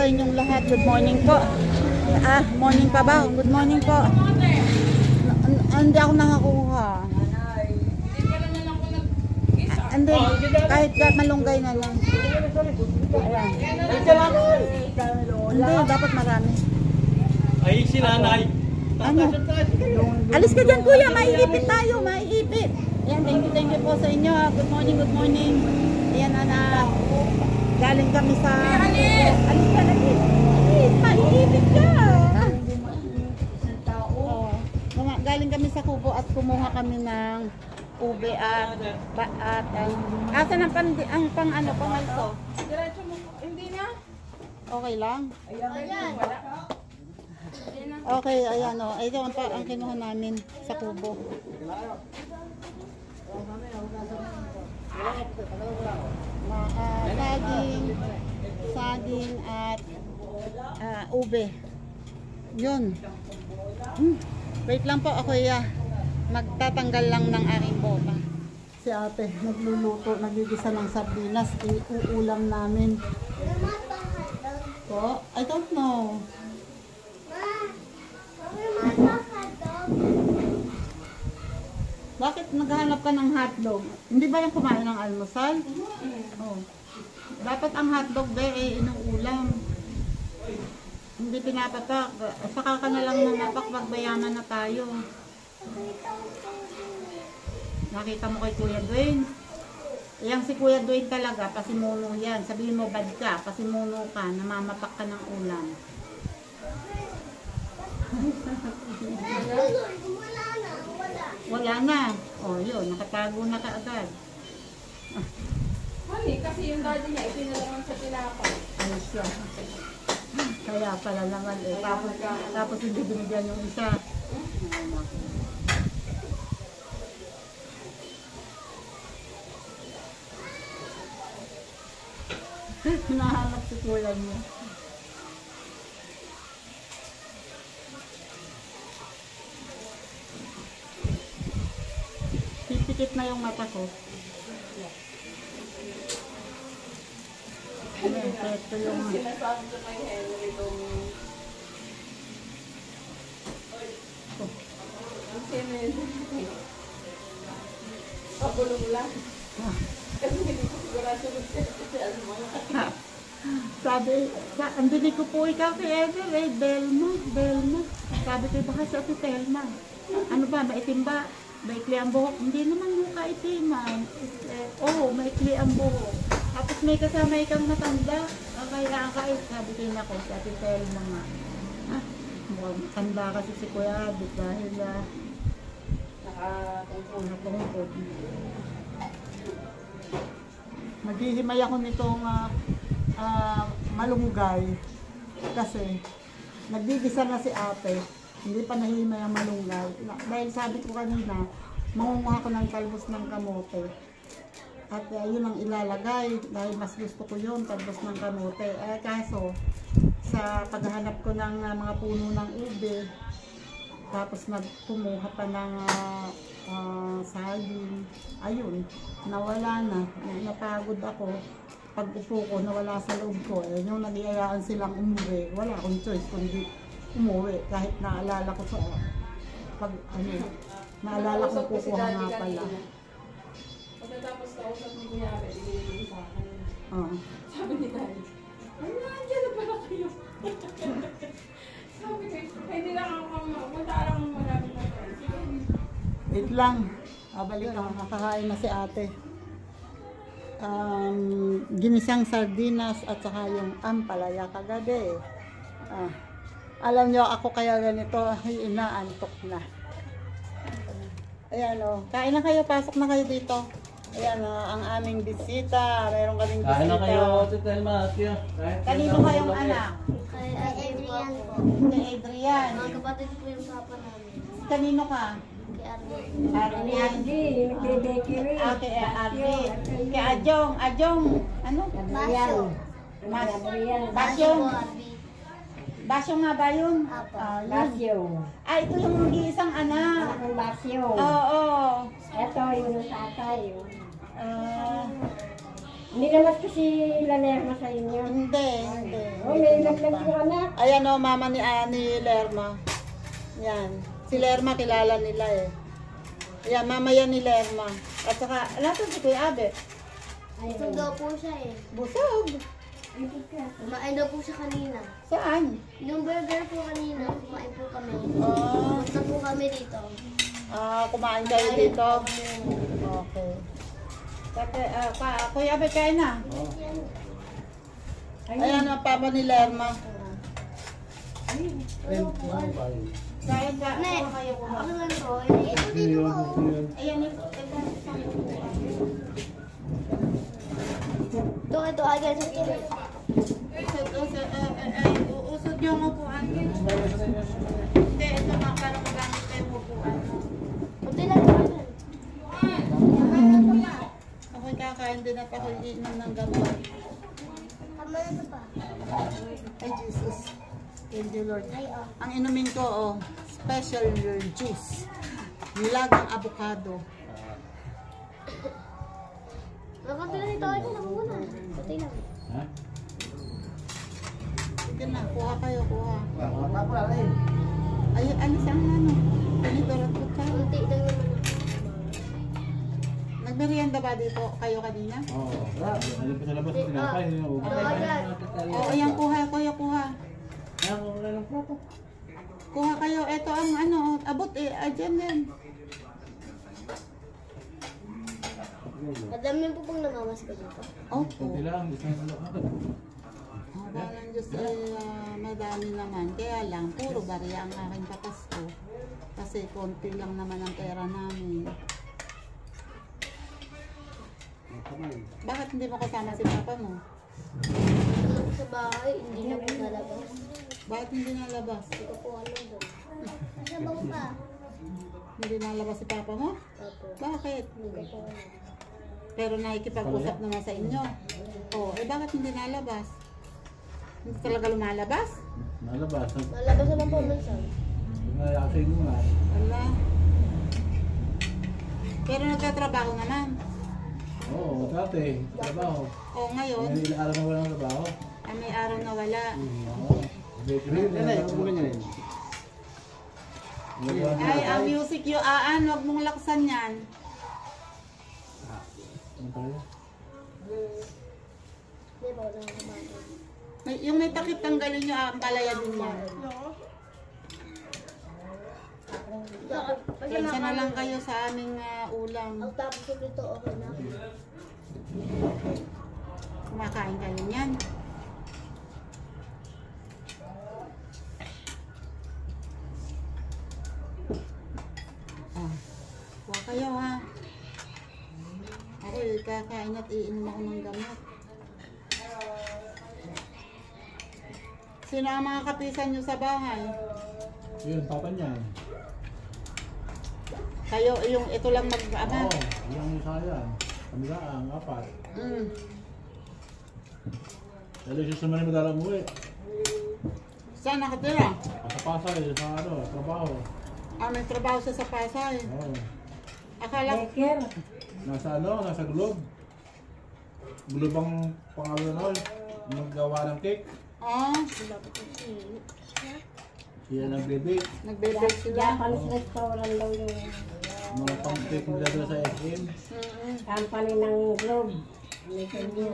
sa inyong lahat. Good morning po. Morning pa ba? Good morning po. Hindi ako nakakuha. Hindi, kahit malunggay na lang. Ayan. Hindi, dapat marami. Ay, si nanay. Ano? Alis ka dyan kuya, maiipit tayo, maiipit. Ayan, thank you po sa inyo. Good morning, good morning. Ayan, anak. Galing kami sa... Alis ka, alis. Maiipit ka. Galing kami sa Kubo at kumuha kami ng ube at asan ang pang also? Diretso mo. Hindi na. Okay lang? Ayan. Okay, ayan o. Ito ang kinuha namin sa Kubo. Saging at ube. Yun. Wait lang po ako magtatanggal lang ng aking bota. Si ate nagluluto, nagigisa ng sardinas, iuulam namin. Po, I don't know. Bakit naghahanap ka ng hotdog? Hindi ba yung kumain ng almusal? Oh. Dapat ang hotdog inuulam. Hindi pinapapak. Saka ka na lang mamapak pag mayaman na tayo. Nakita mo kay Kuya Dwayne? Yang si Kuya Dwayne talaga, pasimuno yan. Sabihin mo bad ka, pasimuno ka, namamapak ka ng ulam. Wala na. O yun, nakatago na kaagad. Honey, kasi yung daddy niya, ipinalaman sa tinapay. Ayos yan. Kaya pala naman tapos hindi binigyan yung isa. Hinahanap si kuya niya. Pipikit na yung mata ko. Ito yung... Sinasabi ko kay Henry itong... Ang sinil. Pabulong lang. Kasi hindi ko sigurado kasi ano mga... Sabi, ang dinig ko po ikaw kay Ever, Belma. Sabi ko, baka si Ate Telma. Ano ba, maitim ba? Maikli ang buhok? Hindi naman yung kaitiman. Maikli ang buhok. Tapos may kasama ikang matanda. Kaya sabi ko na ako, si Ate Telma nga. Mukhang matanda kasi si Kuya Abit dahil nakatungkod. Maghihimay ako nitong malunggay kasi nagdigisa na si ate, hindi pa nahihimay ang malunggay dahil sabi ko kanina mangunguha ko ng talbos ng kamote at yun ang ilalagay dahil mas gusto ko yun, talbos ng kamote. Kaso sa paghahanap ko ng mga puno ng ube tapos nagpumuha pa ng saging, ayun, nawala na, napagod ako. Pag upo ko, nawala sa loob ko. Yung nag-iayaan silang umuwi, wala akong choice kundi umuwi. Kahit naalala ko sa naalala ko kukuha nga pala. Pagkatapos kausap ni Kuya Abel, ibigay sa akin. Sabi ni Daddy, nandiyan na pala kayo. Sabi ko, hindi lang ako punta lang marami na friends. Wait lang. Balik ako, nakakain na si ate. Ginisang sardinas at saka yung ampalaya kagabi. Alam nyo ako kaya ganito, inaantok na. Ayan o, kain na kayo, pasok na kayo dito. Ayan ang aming bisita. Meron kaming bisita. Kain na kayo, Telma. Kanino kayong anak? Kay Adrian po. Kay Adrian. Mga kapatid po yung papa namin. Kanino ka? Kay Arvin. Arvin. Kay Arvin. Kay Ajong. Ano? Basyo. Basyong. Po, Arvin. Basyong nga ba yun? Apo. Basyo. Ito yung mag-iisang anak. Ang basyo. Oo. Ito yung tatay. Hindi naman kasi Lalerma sa inyo. Hindi. Oh, may laglag yung anak. Ayan o, mama ni Lerma. Yan. Si Lerma kilala nila eh. Ayan, mama yan ni Lerma. At saka, natin si Kuya Abe. Busog daw po siya eh. Busog. Kumain daw po siya kanina. Saan? Yung burger po kanina, kumain po kami. Ah, Punta po kami dito. kumain kayo dito. Okay. Kuya Abe, kain na. Ayan ang papa ni Lerma. Kain ka. Ne, Kuha kayo kuha. ano lang to? Ito dito po. Ayan, ito. Ito, agad sa kilo. Usod yung upuan. Hindi, ito nga para magamit kayo upuan. Kunti lang naman. Ako'y kakain din at ako'y iinom ng gamot. Tama na ito pa. Ay, Jesus. Thank you, Lord. Ay, oh. Ang inumin ko, special juice. Nilagang avocado. Nakunti lang ito. Ito lang muna. Kunti lang. Ha? Sige na, kuha kayo, kuha. Wala rin. Ay, alis ang ano. Pinidorot ko ka. Kunti lang naman. Nagmerienda ba dito kayo kanina? Oo. Ayun pa sa labas. Tinapay. Oo, ayan, kuha, kuha. Ayan, wala lang plato. Kuha kayo. Ito ang ano, abot eh. Adyan yan. Madami po pong namamas ko dito. Opo. Kunti lang. Isang ano. Haba ng Diyos ay madami naman. Kaya lang, puro bariya ang aking kapasko. Kasi konti lang naman ang pera namin. Bakit hindi mo kasama si papa mo? Sa bahay, hindi na po nalabas. Bakit hindi nalabas? Hindi ko po alam doon. Sabaw pa. Hindi nalabas si papa mo? Opo. Bakit? Hindi ko po alam. Pero nakikipag-usap naman sa inyo. Oh, bakit hindi nalabas? Hindi talaga lumalabas? Nalabas. Nalabas naman po minsan. Nayakasay mo nga. Wala. Pero nagtatrabaho naman. Oo, dati. Trabaho. Oh, ngayon, Ngayon, ilang araw na wala ng trabaho. may araw na wala. Oo. Ay, ang music yung aan, wag mong laksan yan. Ano tayo? Hindi po nalabas. Yung may takip tanggalin nyo, ang palaya din yan. Kaysa na lang kayo sa aming ulam. Ang tapos ko dito, okay na. Kumakain kayo niyan. Huwag kayo ha. Ako kakain at iinom ako ng gamot. Sino ang mga kapisan nyo sa bahay? Yun, papa niyan. Kayo, yung ito lang mag-ama. Oo, ilang isa yan. Kami lang, apat. Dali siya sa Manila madala mo eh. Saan nakatira? Pasapasay sa ano, trabaho. May trabaho siya sa Pasay. Oo. Akala, Care. Nasa ano, nasa Globe. Globe ang pangalan nun. Maggawa ng cake. Siya nag-bake. nagbe-bake sila. Japanese restaurant daw yung Mga pang-cake nila doon sa SM. company ng Globe. May kanya.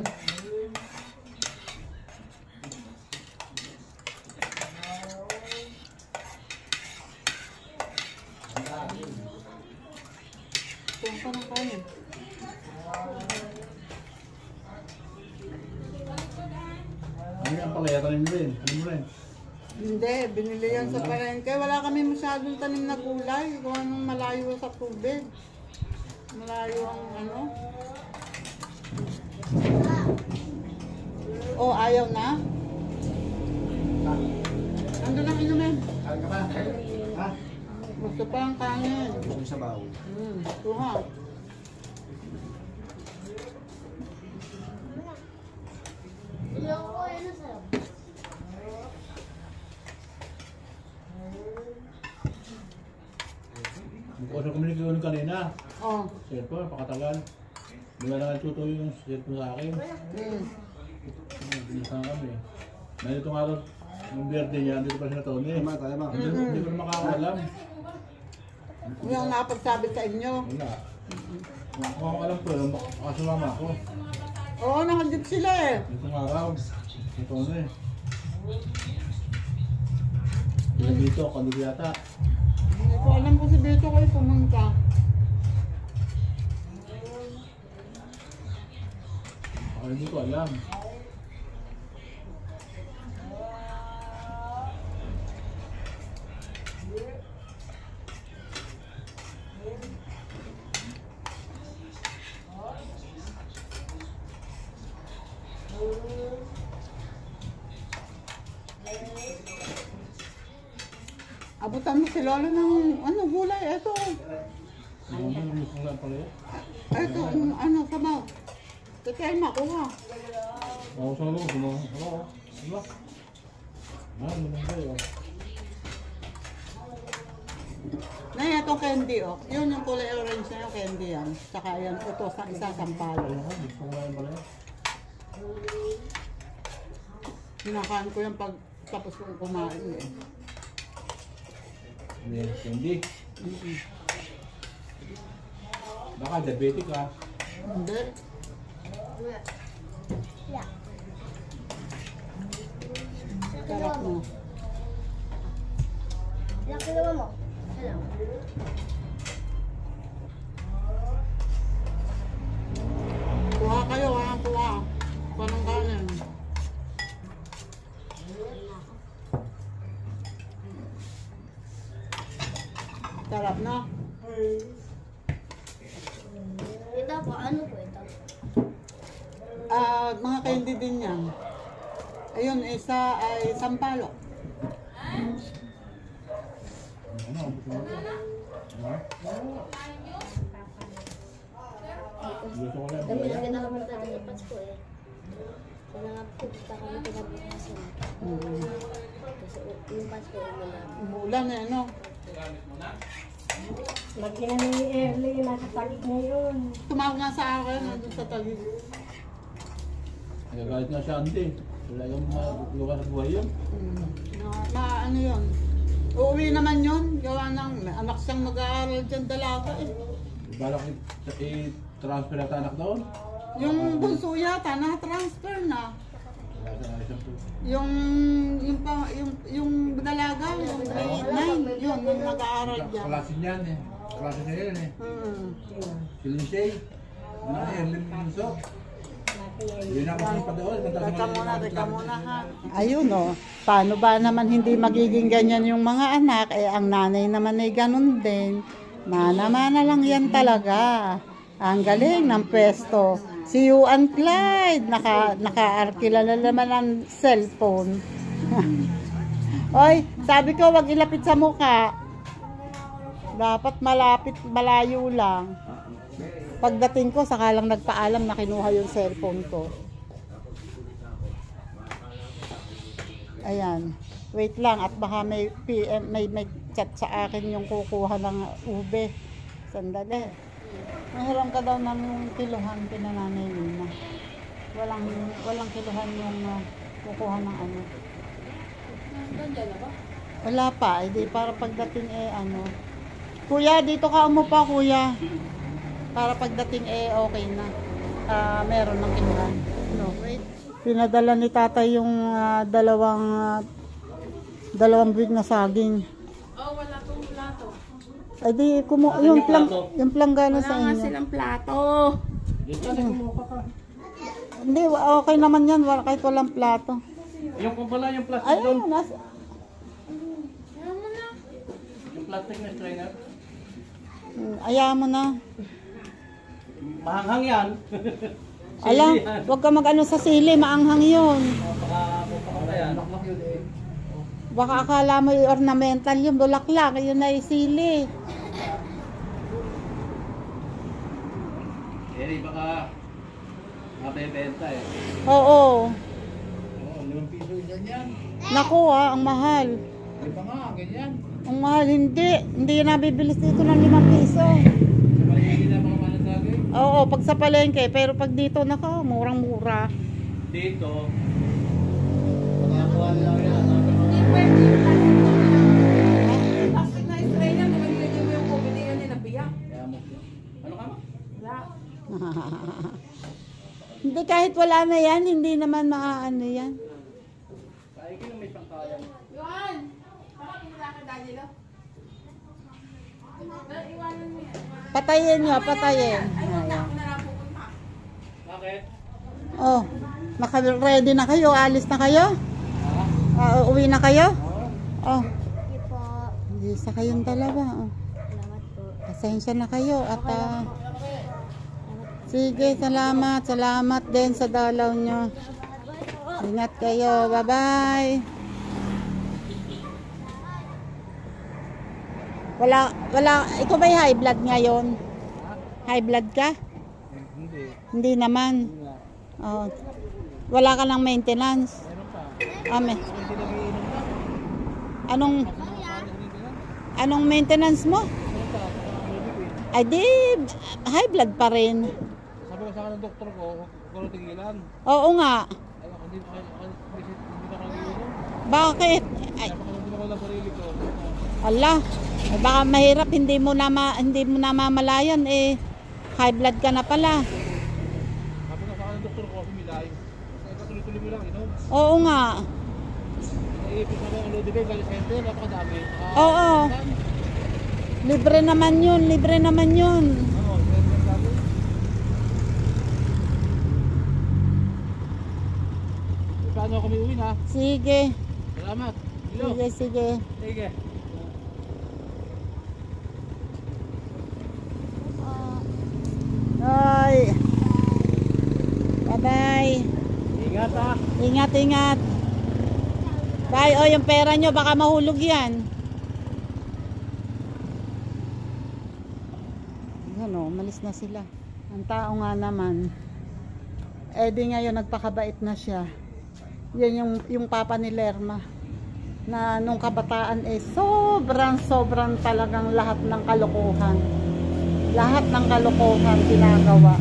Kuha ka ng kanin. Ano yan pala, yatanin mo rin. Ano mo rin? Hindi, binili yan sa palengke. Wala kami masyadong tanim na gulay. Kung anong malayo sa tubig. Malayo ang ano. Oh, ayaw na? Ando lang inumin. Kain ka ba? Ha? Gusto pa ang kanin. Gusto mo sabaw? Kuha. Ilang ko, yun na sa'yo. Hindi ko sa communicate ko kanina. Oh, Cellphone, pakatagal. Wala na nagtutuloy yung cellphone sa akin. Binisan kami. Nandito nga rin, yung birthday niya, andito pa siya na Tony. Hindi ko na makakalam. Yung napagsabi sa inyo. Wala. Kung ako alam ko, makasumama ako. Oo, nakandip sila eh. Dito nga raw, na Tony. Sila dito, kandito yata. Hindi ko alam kung si Beto kayo pumunta. Ako hindi ko alam. Abutan mo si Lolo ng ano, gulay. Ito. Ano yung mismo lang pala yun? Ito, ano, sabaw. Kaya makuha. Ako sa loob, ano? Oo. Diba? Ano naman kayo? Nay, itong candy, oh. Yun yung kulay orange na yung candy yan. Tsaka yan, ito sa isa sampalo. Ako, gusto ko lang pala yun. Kinakain ko yan pag tapos kong kumain eh. Hindi. Baka diabetic ka. Hindi. Sarap mo. Ilang kilo mo? Hello. Kuha kayo, ha? Kuha. Panong kanin. Sarap na. Ito po, ano po ito? Mga candy din yan. Ayun, isa ay sampalo. Ano? Gusto mo? Ha? Gusto ko lang. Dami lang kita kapunta ng ipas ko eh. Kaya nga pupunta kami kinabukasan. Kasi yung Pasko umulan. Umulan eh, no? Lagyan na ni Early, nasa palig na yun. Tumawag nga sa akin, nandun sa talig. Nagagalit nga siya, hindi. Wala yung lugar sa buhay yun. Ano yun? Uuwi naman yun. Gawa ng may anak siyang mag-aaral dyan dalaga eh. Balak i-transfer na anak doon. Yung bunso yata, na-transfer na. Wala siya na isang po. Yung dalaga, yung grade 9, yun, yung nag-aaral dyan. Klase niyan eh. Klase niya yun eh. Si Lindsay. Ano na yun, Linso. Yun ako pa doon. Teka muna ha. Ayun o, paano ba naman hindi magiging ganyan yung mga anak? Eh, ang nanay naman ay ganun din. Mana-mana lang yan talaga. Ang galing ng pwesto. Si Juan Clyde, naka-arkila na naman ang cellphone. Oy, sabi ko wag ilapit sa mukha. Dapat malapit, malayo lang. Pagdating ko, saka lang nagpaalam na kinuha yung cellphone ko. Ayan. Wait lang at baka may PM, may chat sa akin yung kukuha ng ube. Sandali. Mahiram ka daw ng yung kiluhan pinananay Nina. Walang kiluhan yung kukuha ng ano. Nandiyan na ba? Wala pa, hindi para pagdating ano. Kuya, dito ka umupa kuya. Para pagdating okay na. Meron ng kiluhan. No, wait. Pinadala ni tatay yung dalawang big na saging. Oh, wala pong plato. Ay di, yung planggana sa Wala nga inyo. silang plato. Hindi, okay naman yan. Kahit walang plato. Yung kung pala yung plastic Ayun, yung plastic na strainer. ayaw mo na. Mahanghang yan. Alam, huwag ka mag-ano sa sili, maanghang yun. Baka akala mo yung ornamental yung bulaklak, yun ay sili. Baka mabebenta eh. Oo. Oo, 5 piso yung ganyan. Naku ang mahal. Iba nga, ganyan. Ang mahal, hindi. Hindi yan nabibilis dito ng 5 piso. Maliliit na mga manasagay. Oo, pag sa palengke, pero pag dito nako, murang-mura. Dito. Makakuha lang yan. Plastic na spray yan. Kung nilagyan mo yung COVID, yun yung nabiyak. Kaya mo. Ano ka? Wala. Hindi, kahit wala na yan, hindi naman maaano yan. Kaya ko may pangkayan. Yuan! Bakit hindi ka Danilo? Iwanan mo yan. Patayin nyo, patayin. Ay, wag na. Ayan. Ako na lang pupunta. Bakit? Oh, naka-ready na kayo? Alis na kayo? Uwi na kayo? Oh, Sige po. hindi sa kayong dalawa. Oh. Salamat po. Pasensya na kayo at sige, salamat. Salamat din sa dalaw nyo. Ingat kayo. Bye-bye. Wala. Ikaw ba high blood ngayon? High blood ka? Hindi. Hindi naman. Oh. Wala ka ng maintenance? Ame. Anong maintenance mo? Ay di, high blood pa rin. Sabi ko sa akin ng doktor ko, huwag ko tigilan. Oo nga. Ay, hindi na kagilan. Bakit? Ay, Hindi na ko lang sarili ko. ala. Ay, baka mahirap, hindi mo namamalayan eh. High blood ka na pala. Sabi ko sa akin ng doktor ko, humilay. Kaya tuloy-tuloy mo lang, inom. Oo nga. Naiipit na ang Lodibay, Valley Center, napakadami. Oo. Libre naman yun, libre naman yun. Oo, center dami. Paano kami uwi na? Sige. Salamat. Hello. Sige. Sige. Bye. Bye-bye. Ingat ha. Ingat. Bye. O, yung pera nyo, baka mahulog yan. Ano, malis na sila. Ang tao nga naman. Eh di ngayon nagpakabait na siya. Yan yung papa ni Lerma. Na nung kabataan eh sobrang talagang lahat ng kalokohan. Lahat ng kalokohan ginagawa.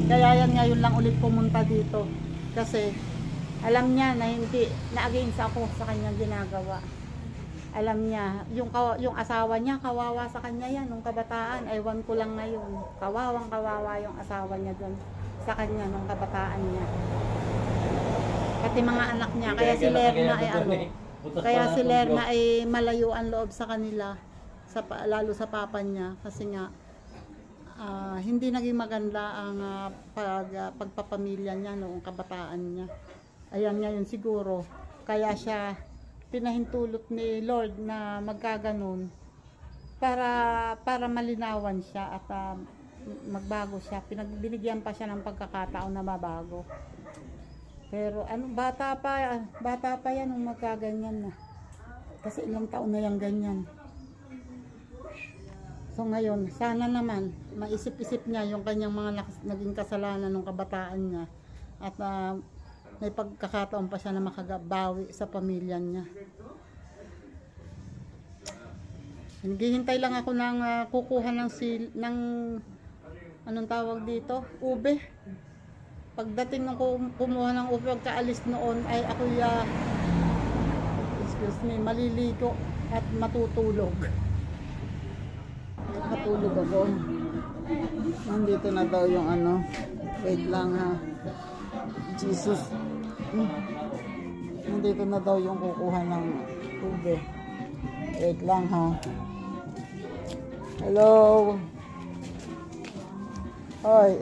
Kaya yan ngayon lang ulit pumunta dito. Kasi alam niya na hindi na-against ako sa kanyang ginagawa. Alam niya, yung asawa niya, kawawa sa kanya yan, nung kabataan, ewan ko lang ngayon. Kawawa yung asawa niya doon sa kanya, nung kabataan niya. Pati mga anak niya, kaya si Lerna ay kaya si Lerna ay malayo ang loob sa kanila, lalo sa papa niya, kasi nga, hindi naging maganda ang pagpapamilya niya noong kabataan niya. Ayan ngayon siguro, kaya siya pinahintulot ni Lord na magkaganon para malinawan siya at magbago siya. Binigyan pa siya ng pagkakataon na mabago. Pero bata pa yan nung magkaganyan na. Kasi ilang taon na yung ganyan. So ngayon, sana naman maisip-isip niya yung kanyang mga naging kasalanan ng kabataan niya at may pagkakataon pa siya na makagabawi sa pamilya niya. Naghihintay lang ako ng kukuha ng anong tawag dito? Ube. Pagdating ng kumuha ng ube, pagkaalis noon ay ako maliligo at matutulog. Matulog ako. Nandito na daw yung wait lang ha. Jesus. Nandito na daw yung kukuha ng ube. Wait lang ha. Hello. Hoy.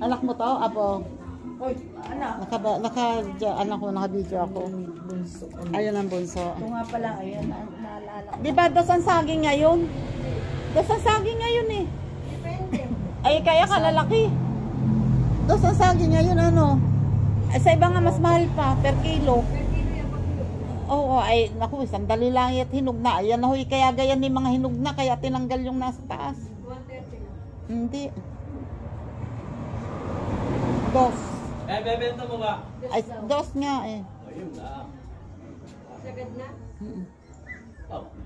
Anak mo to, Apo? Hoy, anak. Naka-video ako. Bunso. Ayun ang bunso. Ito nga pala, ayan, naalala ko. Di ba dasang saging ngayon? Dasang saging ngayon eh. Ay, kaya kalalaki. Dasang saging ngayon Sa iba nga mas mahal pa, per kilo. Oo, ay, naku, sandali lang at hinog na. Ayan na huy, kaya gayan ni mga hinog na, kaya tinanggal yung nasa taas. 130 na. Hindi. Dos. Bebenta mo ba? Ay, dos nga eh. Ayun na. Sagad na? Mm-mm. Oh.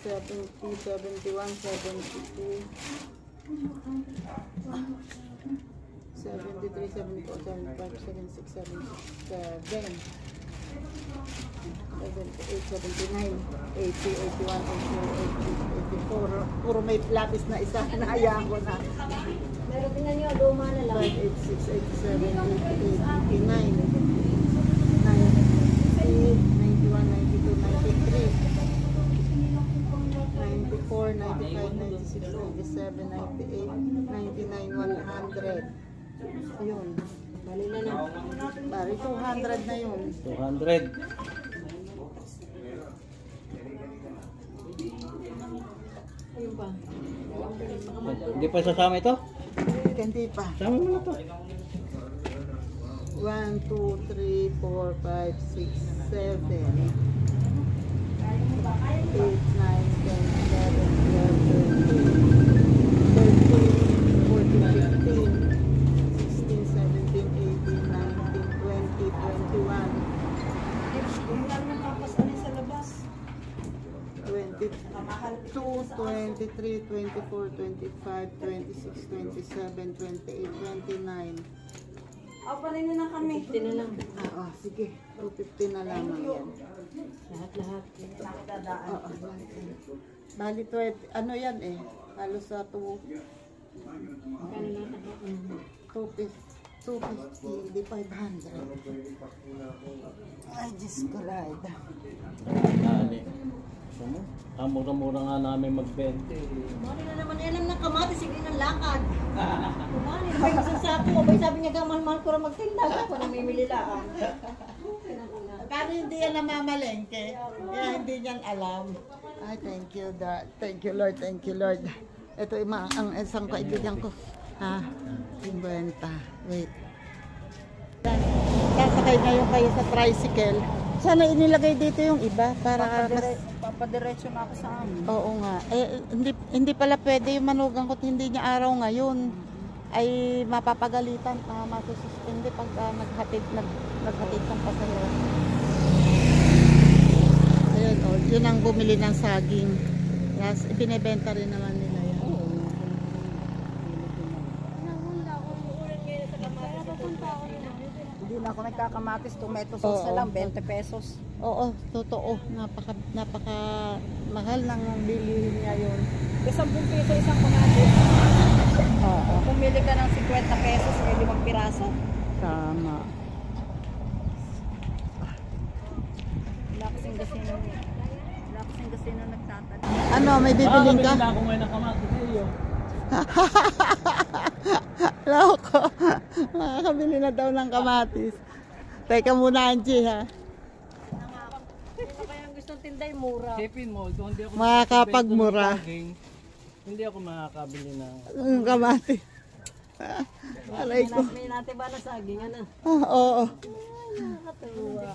70, 71, 72, 73, 74, 75, 76, 77, 78, 79, 80, 81, 82, 84. Puro may lapis na isa. Nahayaan ko na. Meron tingnan nyo, luma na lang. 5, 86, 87, 88, 89, 90, 91, 92, 93, 94, 95, 96, 97, 98, 99, 100. Ayun. Bali na na. Bari 200 na yun. 200. Ayun pa. Hindi pa sasama ito? Hindi pa. Sama mo na to. 1, 2, 3, 4, 5, 6, 7, 8, 9, 10, 11, 12, 13, 14, 15, 16, 17, 18, 19, 20, 21, 22, 23, 24, 25, 26, 27, 28, 29, 30, 31, 32, 33, 34, 35, 36, 37, 38, 39, 40, 41, 42, 43, 44, 45, 46, 47, 48, 49, 50, 51, 52, 53, 54, 55, 56, 57, 58, 59, 60, 61, 62, 63, 64, 65, 66, 67, 68, 69, 70, 71, 72, 73, 74, 75, 76, 77, 78, 79, 80, 81, 82, 83, 84, 85, 86, 87, 88, 89, 90, 91, 92, 93, 94, 95, 96, 97, 98, 99, 100. Yung lang napapasanin sa labas. 22, 23, 24, 25, 26, 27, 28, 29. Pa rin na kami. 50 na lang. Sige. 250 na lamang yan. Lahat-lahat. Nakadadaan. Oo. Bali 20, ano yan eh. Halos sa 250, di 500. Ay, Diyos ko, Lord. Dali. Ang mura-mura nga namin mag-20. Kumani na naman alam ng kamatis, sige ng lakad. Kumani, may isang sako. Abay sabi niya, mahal-mahal ko rin magtinda. Ako namimili lang. Paano hindi yan namamalengke? Kaya hindi niyan alam. Ay, thank you, thank you, Lord, thank you, Lord. Ito ang isang kaibigan ko. 50. Wait. Sasakay ngayon kayo sa tricycle. Sana inilagay dito yung iba para mas... Papadiretso na ako sa amin. Oo nga. Hindi pala pwede yung manugang ko hindi niya araw ngayon. Ay mapapagalitan. Masususpende pag naghatid ng pasahero. Ayun, yun ang bumili ng saging. Yes, ibinebenta rin naman nila yan. Hindi na ako nagkakamatis. Tomato sauce na lang, 20 pesos. Oo, totoo. Napaka mahal ng bilihin niya yun. 10 piso isang kamatis. Oo, Pumili ka ng 50 pesos, eh 5 piraso. tama. Wala kasing gasino nagtatanong. Ano, may bibiling ka? Ako ngayon ng kamatis sa iyo. Loko. Makakabili na daw ng kamatis. Teka muna, Angie, ha? Ano kaya ang gustong tinday, mura. Sipin mo, kung hindi ako Makakapagmura. hindi ako makakabili ng... Ang kamatis. Aray ko. May natin ba na saging, ano? Oo. Nakakatuwa.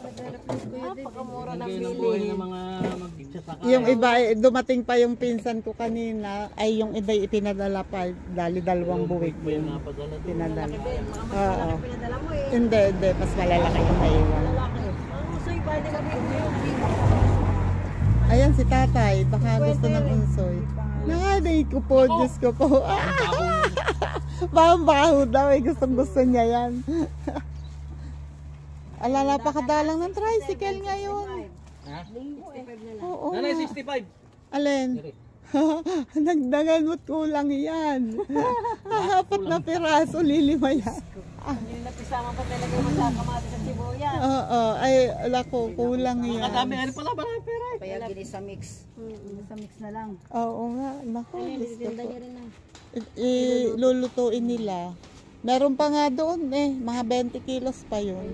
Napakamura ng Hindi ng buhay bilihin. ng mga magsasaka. Yung iba, dumating pa yung pinsan ko kanina, ay yung iba ipinadala pa, dali dalawang buwig May yun. napadala doon. Pinadala. Ben, mga mas Oo. malaki pinadala mo eh. Hindi, mas malalaki yung naiwan. Lalaki. Ang usoy ba nila Ayan si tatay, baka gusto ng unsoy. Nanay ko po, Diyos ko po. Baho daw, gusto niya yan. Alala pa kadalang ng tricycle ngayon. Ha? Oo. Nanay, 65. Alin? Nagdagan mo't kulang yan. Apat na piraso, lilima yan. Yung napisama pa talaga yung magkakamati sa sibuyas. Oo, ay, ala ko, kulang yan. Kadami, ano pala ba ng pera? Kaya gini sa mix. Sa mix na lang. Oo nga, naku, Diyos ko Tinda po. niya rin na. Lulutuin nila. Meron pa nga doon mga 20 kilos pa yun.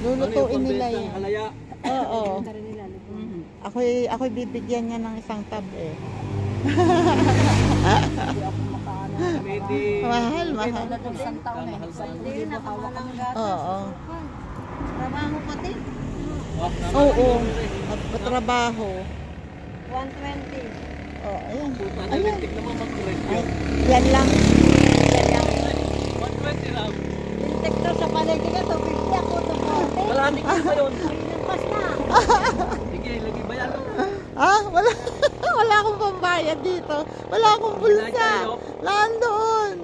Lulutuin nila yan. Halaya. Oo. Tinda rin nila. Ako'y bibigyan niya ng isang tab eh. Mahal. Isang taon eh. Hindi rin nakamalang gatas. Oo. Trabaho pati. Oo. At patrabaho. 120. Oh, ayan. Analytic naman mag-correct Ay, yun. yan lang. 120 lang. Intektor sa palengke ka, 250 ako, 240. Malami ka pa yun. Nagpas na. Sige, lagi ba yan? Ah, wala. Wala akong pambayad dito. Wala akong bulsa. Landoon.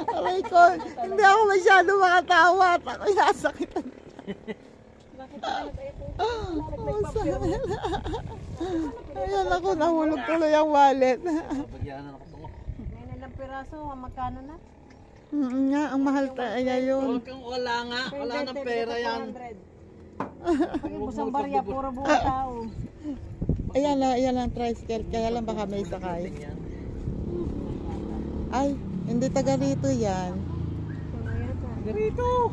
Aray ko, hindi ako masyado makatawa at ako'y nasakitan. Ayan ako, nahulog tuloy ang wallet. Pagyanan ako to. Ngayon ilang piraso, magkano na? Nga, ang mahal tayo yun. Wala nga, wala na pera yan. Pag-ibusang barya, puro buong tao. Ayan lang tricycle, kaya lang baka may sakay. Ay, hindi taga rito yan.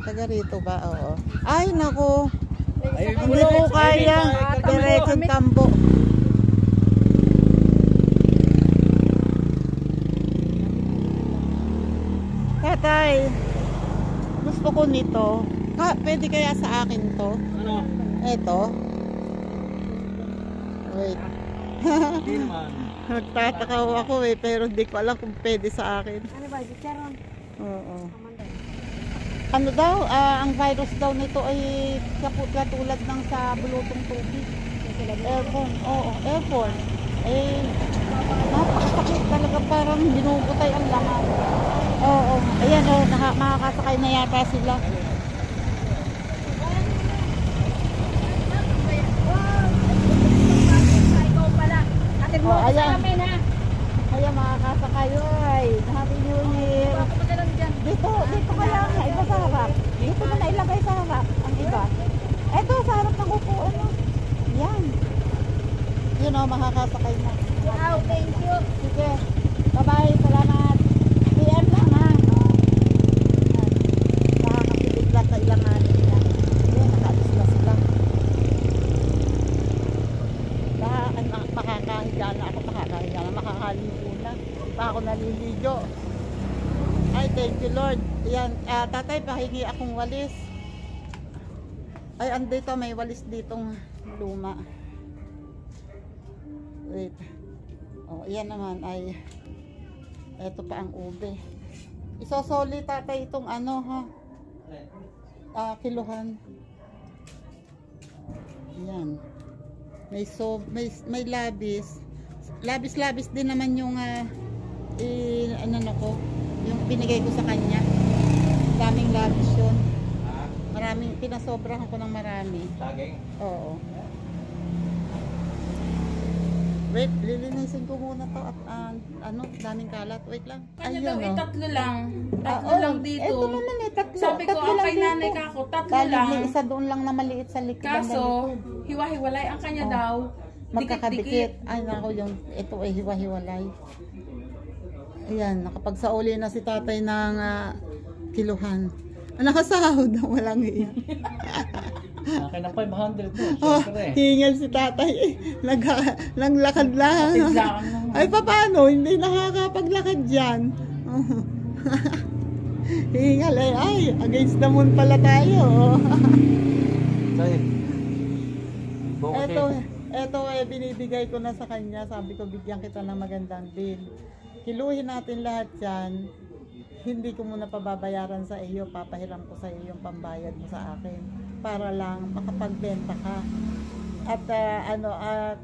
Taga rito ba? Oo. Ay, naku. Hindi ko kaya. Diretsong tambo. Tatay, gusto ko nito. Pwede kaya sa akin to? Ano? Eto. Wait. Hindi naman. Nagtataka ako pero hindi ko alam kung pwede sa akin. Ano ba, chicharon? Oo. Ano daw, ang virus daw nito ay katulad ng sa bulutong tubig. Airborne, oo, airborne. Napakasakit talaga, parang binubutay ang lahat. Oo, ayan makakasakay na yata sila. Oh, ayan. Ayan, makakasakay. Ay, Happy New Year. Dito kaya nga, iba sa harap. Dito mo na ilagay sa harap, ang iba. Eto, sa harap ng upuan mo. Yan. Yun o, makakasakay na. Wow, thank you. Sige. Bye-bye, salamat. PM lang ha. Makakapilip lang sa ilang anin na. Yan, nakaalis na sila. Makakahiga na ako, makakaligo na. Di pa ako naliligo. Ay, thank you Lord. Yan, tatay, pahingi akong walis. Ay, andito, may walis ditong luma. Wait. Oh, yan naman ay eto pa ang ube. Isosoli tatay itong ano ha. Kiluhan. Yan. May labis. Labis din naman yung ko, yung binigay ko sa kanya. Daming labis yun. Maraming, pinasobrahan ko ng marami. Saging? Oo. Wait, lilinisin ko muna to at daming kalat. Wait lang. Kanya daw, tatlo lang. Tatlo Oo, lang dito. Ito naman tatlo. Sabi ko, Tatlo ang lang kay dito. nanay kako, tatlo Dahil lang. may isa doon lang na maliit sa likod. Kaso, hiwa-hiwalay ang kanya daw. Magkakadikit. Ay, nako, ito ay hiwa-hiwalay. Ayan, nakapagsauli na si tatay ng kiluhan. Nakasahod na walang iyon. Akin na 500 to. Oh, Siyempre. hingal si tatay. Naglakad lang. Ay, paano? Hindi nakakapaglakad dyan. Hingal ay, against the moon pala tayo. Say. Eto binibigay ko na sa kanya. Sabi ko, bigyan kita ng magandang deal. Kiluhin natin lahat yan. Hindi ko muna pababayaran sa iyo. Papahiram ko sa iyo yung pambayad mo sa akin. Para lang makapagbenta ka. At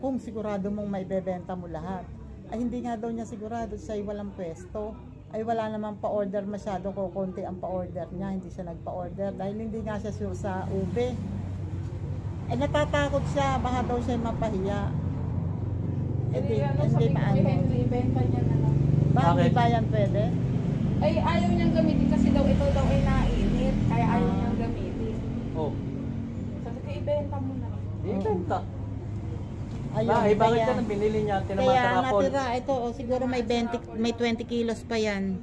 kung sigurado mong maibebenta mo lahat. Ay hindi nga daw niya sigurado. Siya ay walang pwesto. Ay wala namang pa-order masyado. Konti ang pa-order niya. Hindi siya nagpa-order. Dahil hindi nga siya sure sa ube. Ay natatakot siya. Baka daw siya mapahiya. Hindi pa ano. Ibenta niya na lang. Bakit ba yan pwede? Ay, ayaw niyang gamitin kasi daw ito daw ay nainit. Kaya ayaw niyang gamitin. Oh. Sabi ko, ibenta mo na. Ibenta. Ayun, Bakit ka na binili niya? kaya Tinamatapon. natira ito, siguro may 20 kilos pa yan.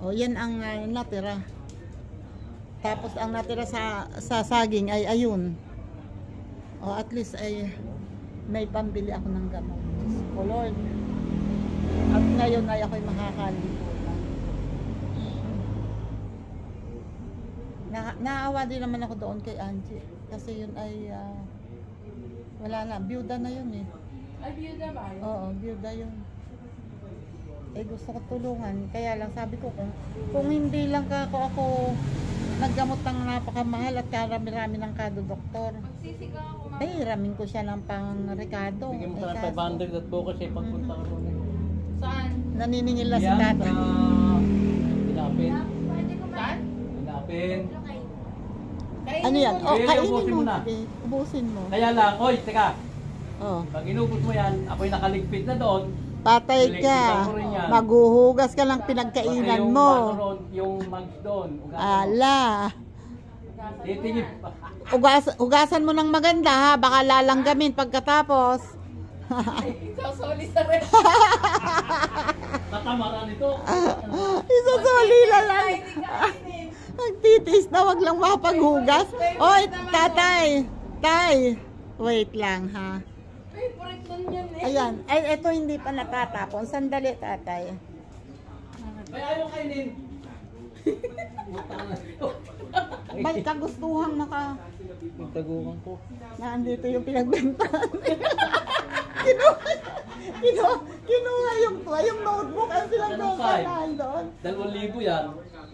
O yan ang natira. Tapos ang natira sa saging ay ayun. O at least ay may pambili ako ng gamot. O Lord. At ngayon ay ako'y makakaligo na. Naawa din naman ako doon kay Angie. Kasi yun ay wala na, byuda na yun eh. Ay, biyuda ba yun? Oo, byuda yun. Eh gusto ko tulungan. Kaya lang sabi ko kung hindi lang ako naggamot ng napakamahal at karami-rami ng doktor. Magsisigaw ako mga. Ay, ramin ko siya ng pang-Ricardo. Bigyan mo Eh, ka ng kaso, 500 at bukas ay pagpunta ka ron. Saan? naniningil na si Yan, tatay. Pinapin. Saan? Pinapin. Ano yan? Oh, Sige, kainin ubusin mo. mo na. Sige, ubusin mo. Kaya lang, oy, teka. Oh. Pag inubos mo yan, ako'y nakaligpit na doon. Tatay ka. Electrical mo rin yan. Maghuhugas ka lang Pati pinagkainan yung mo. baso ron, yung mugs doon. Ugasan mo. Ala. Titingin pa. Ugasan mo ng maganda ha. Baka lalanggamin pagkatapos. Sasoli sa rin. Tatamaran ito. Isasolila lang. Nagtitiis na, wag lang mapaghugas. Oy, tatay. Tay. Wait lang ha. Favorite nun yan eh. Ayan. Ay, ito hindi pa natatapon. Sandali, tatay. Ay, ayaw kainin. May kagustuhan Magtaguhan ko. na andito yung pinagbentahan. kinuha yung notebook. Ang silang Anong notebook doon. 2,000 yan.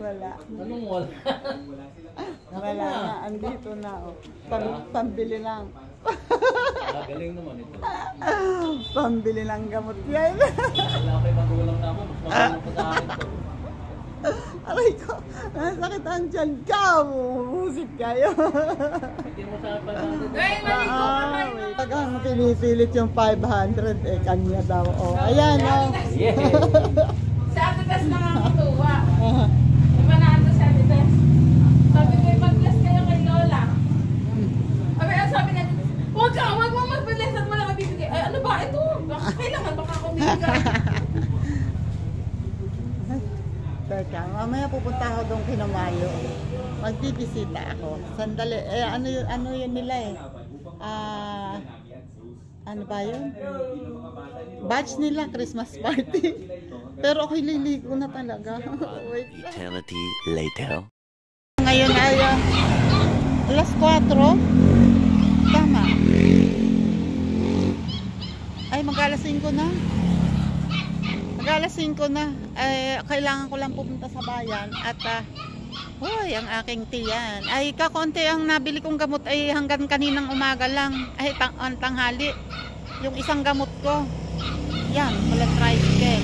Wala. Anong wala? Wala na. Andito na. Oh. Pambili lang. Galing naman ito. Pambili lang gamot yan. Wala kayo magulang na ako. Mas magulang pa sa akin ito. Aray ko. Nasakit ang tiyan ka. Musip kayo. Hindi mo sa akin 500. Ay, maligo ka kayo. Wait. Tagang pinipilit yung 500. Eh, kanya daw. Oh. Ayan, oh. Yeah. Sa Ate Tess lang ang tuwa. Diba na ito si Ate Tess? Sabi ko, mag-bless kayo kay Lola. Sabi natin, wag mo mag-bless at wala ka bibigay. Ay, ano ba? Ito, kailangan baka ako bibigay. Teka, mamaya pupunta ako doon Kinamayo. Magbibisita ako. Sandali. Eh, ano yun nila eh? Ano ba yun? Batch nila, Christmas party. Pero ako'y liligo na talaga. Wait lang. Eternity later. Ngayon ay alas 4. Tama. Ay, mag-alas 5 na. Mag-alas 5 na. Kailangan ko lang pupunta sa bayan. At, uy, ang aking tiyan. Ay, kakonti ang nabili kong gamot ay hanggang kaninang umaga lang. Ay, tanghali. Yung isang gamot ko. Yan, walang tricycle.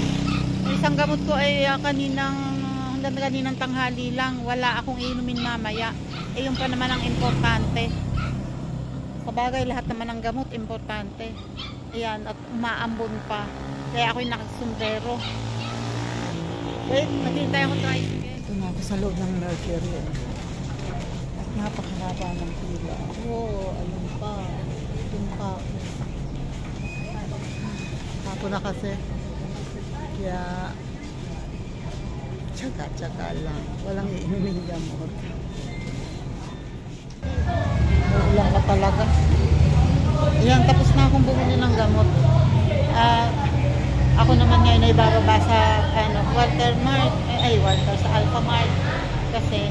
Yung isang gamot ko ay hanggang kaninang tanghali lang. Wala akong inumin mamaya. Eh, yung pa naman ang importante. Sabagay, lahat naman ng gamot, importante. Ayan, at umaambon pa. Kaya ako'y nakasundero. Wait, maghintay ako tricycle. Ito na ako sa loob ng nursery. At napakaraba ng pila. Oo, ayun pa. Yung pa ako. Ako na kasi. Kaya, tsaga-tsaga lang. Walang iinumin gamot. Uulang ka talaga. Ayan, tapos na akong bumili ng gamot. Ako naman ngayon ay bababa sa Walter sa Alpha Mart. Kasi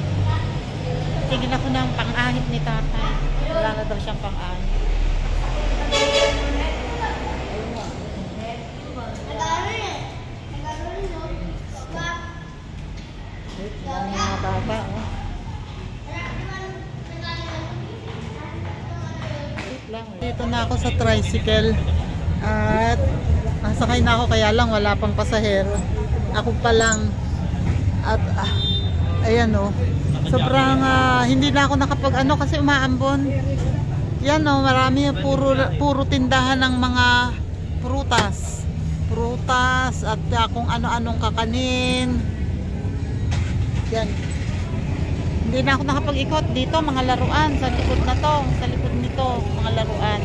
tingin ako ng pang-ahit ni tatay. Wala na daw siyang pang-ahit. Yan mga baba, oh. Dito na ako sa tricycle at sakay na ako, kaya lang wala pang pasahero. Ako pa lang. At ayan oh. Sobrang hindi na ako nakapag kasi umaambon. Yan oh, marami puro tindahan ng mga prutas. Prutas at kung ano-anong kakanin. Yan. Hindi na ako nakapag-ikot dito, mga laruan sa likod na to, sa likod nito, mga laruan.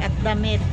At damit.